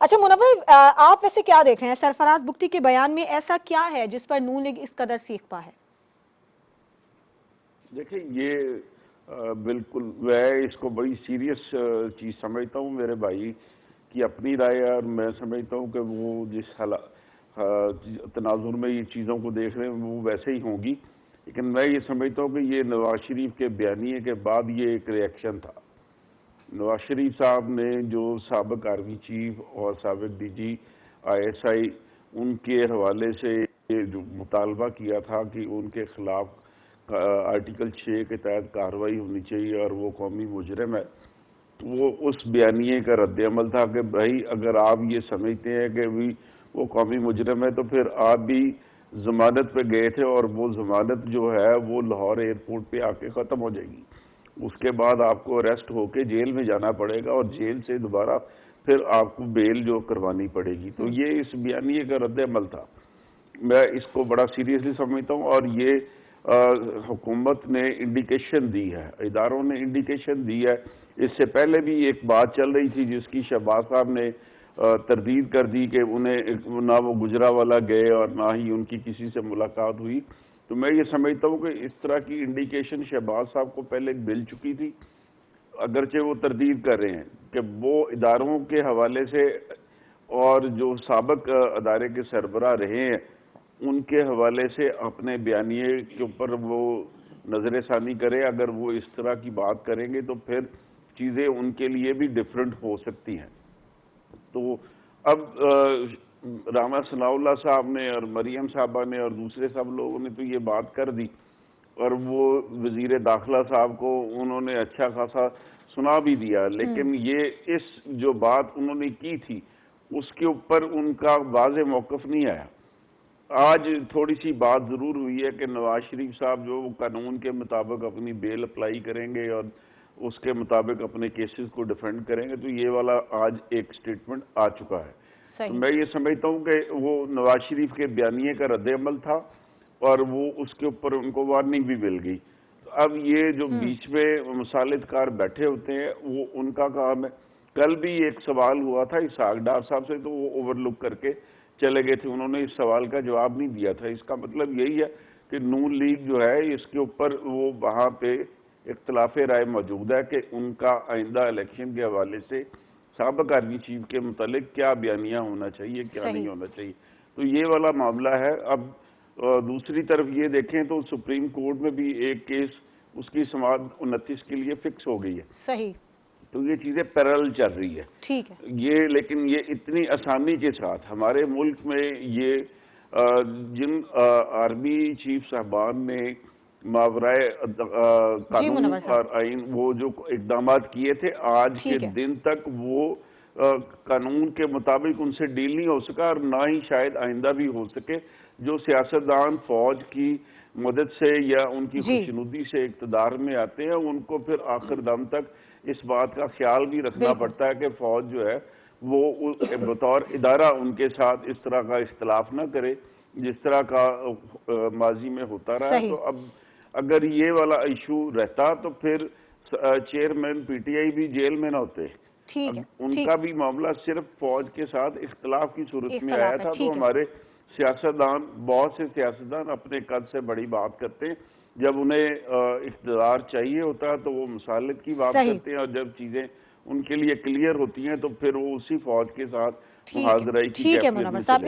اچھا منور، آپ ویسے کیا دیکھ رہے ہیں سرفراز بگٹی کے بیان میں؟ ایسا کیا ہے جس پر نون لیگ اس قدر سیکھ پا ہے؟ دیکھیں یہ بالکل میں اس کو بڑی سیریس چیز سمجھتا ہوں. میرے بھائی کی اپنی رائے ہے اور میں سمجھتا ہوں کہ وہ جس تناظر میں یہ چیزوں کو دیکھ رہے ہیں وہ ویسے ہی ہوں گی. لیکن میں یہ سمجھتا ہوں کہ یہ نواز شریف کے بیانیے کے بعد یہ ایک ری ایکشن تھا. نواز شریف صاحب نے جو سابق آرمی چیف اور سابق D G I S I ان کے حوالے سے جو مطالبہ کیا تھا کہ ان کے خلاف آرٹیکل 6 کے تحت کارروائی ہونی چاہیے اور وہ قومی مجرم ہے، وہ اس بیانیے کا رد عمل تھا کہ بھائی اگر آپ یہ سمجھتے ہیں کہ وہ قومی مجرم ہے تو پھر آپ بھی ضمانت پہ گئے تھے اور وہ ضمانت جو ہے وہ لاہور ایئرپورٹ پہ آ کے ختم ہو جائے گی. اس کے بعد آپ کو اریسٹ ہو کے جیل میں جانا پڑے گا اور جیل سے دوبارہ پھر آپ کو بیل جو کروانی پڑے گی. تو یہ اس بیانیے کا رد عمل تھا. میں اس کو بڑا سیریسلی سمجھتا ہوں اور یہ حکومت نے انڈیکیشن دی ہے، اداروں نے انڈیکیشن دی ہے. اس سے پہلے بھی ایک بات چل رہی تھی جس کی شہباز صاحب نے تردید کر دی کہ انہیں نہ وہ گجرانوالہ گئے اور نہ ہی ان کی کسی سے ملاقات ہوئی. تو میں یہ سمجھتا ہوں کہ اس طرح کی انڈیکیشن شہباز صاحب کو پہلے مل چکی تھی، اگرچہ وہ تردید کر رہے ہیں کہ وہ اداروں کے حوالے سے اور جو سابق ادارے کے سربراہ رہے ہیں ان کے حوالے سے اپنے بیانیے کے اوپر وہ نظر ثانی کرے. اگر وہ اس طرح کی بات کریں گے تو پھر چیزیں ان کے لیے بھی ڈیفرنٹ ہو سکتی ہیں. تو اب رانا ثناء اللہ صاحب نے اور مریم صاحبہ نے اور دوسرے سب لوگوں نے تو یہ بات کر دی اور وہ وزیر داخلہ صاحب کو انہوں نے اچھا خاصا سنا بھی دیا. لیکن یہ اس جو بات انہوں نے کی تھی اس کے اوپر ان کا واضح موقف نہیں آیا. آج تھوڑی سی بات ضرور ہوئی ہے کہ نواز شریف صاحب جو قانون کے مطابق اپنی بیل اپلائی کریں گے اور اس کے مطابق اپنے کیسز کو ڈیفینڈ کریں گے. تو یہ والا آج ایک سٹیٹمنٹ آ چکا ہے. تو میں یہ سمجھتا ہوں کہ وہ نواز شریف کے بیانیے کا رد عمل تھا اور وہ اس کے اوپر ان کو وارننگ بھی مل گئی. اب یہ جو بیچ میں مصالحت کار بیٹھے ہوتے ہیں وہ ان کا کام ہے. کل بھی ایک سوال ہوا تھا اسحاق ڈار صاحب سے تو وہ اوور لک کر کے چلے گئے تھے، انہوں نے اس سوال کا جواب نہیں دیا تھا. اس کا مطلب یہی ہے کہ نون لیگ جو ہے اس کے اوپر وہ وہاں پہ اختلاف رائے موجود ہے کہ ان کا آئندہ الیکشن کے حوالے سے سابق آرمی چیف کے متعلق کیا بیانیہ ہونا چاہیے کیا نہیں ہونا چاہیے. تو یہ والا معاملہ ہے. اب دوسری طرف یہ دیکھیں تو سپریم کورٹ میں بھی ایک کیس اس کی سماعت 29 کے لیے فکس ہو گئی ہے. صحیح. تو یہ چیزیں پیرل چل رہی ہے. ٹھیک ہے. یہ لیکن یہ اتنی آسانی کے ساتھ ہمارے ملک میں یہ جن آرمی چیف صاحبان نے ماورائے قانون اور آئین وہ جو اقدامات کیے تھے آج کے دن تک وہ قانون کے مطابق ان سے ڈیل نہیں ہو سکا اور نہ ہی شاید آئندہ بھی ہو سکے. جو سیاستدان فوج کی مدد سے یا ان کی خوشنودی سے اقتدار میں آتے ہیں ان کو پھر آخر دم تک اس بات کا خیال بھی رکھنا پڑتا ہے کہ فوج جو ہے وہ بطور ادارہ ان کے ساتھ اس طرح کا اختلاف نہ کرے جس طرح کا ماضی میں ہوتا رہا. تو اب اگر یہ والا ایشو رہتا تو پھر چیئرمین پی ٹی آئی بھی جیل میں نہ ہوتے. ان کا بھی معاملہ صرف فوج کے ساتھ اختلاف کی صورت میں آیا تھا. تو ہمارے سیاستدان بہت سے سیاستدان اپنے قد سے بڑی بات کرتے ہیں. جب انہیں اقتدار چاہیے ہوتا ہے تو وہ مصالحت کی بات کرتے ہیں اور جب چیزیں ان کے لیے کلیئر ہوتی ہیں تو پھر وہ اسی فوج کے ساتھ محاذرائی کی کیفیت میں چلے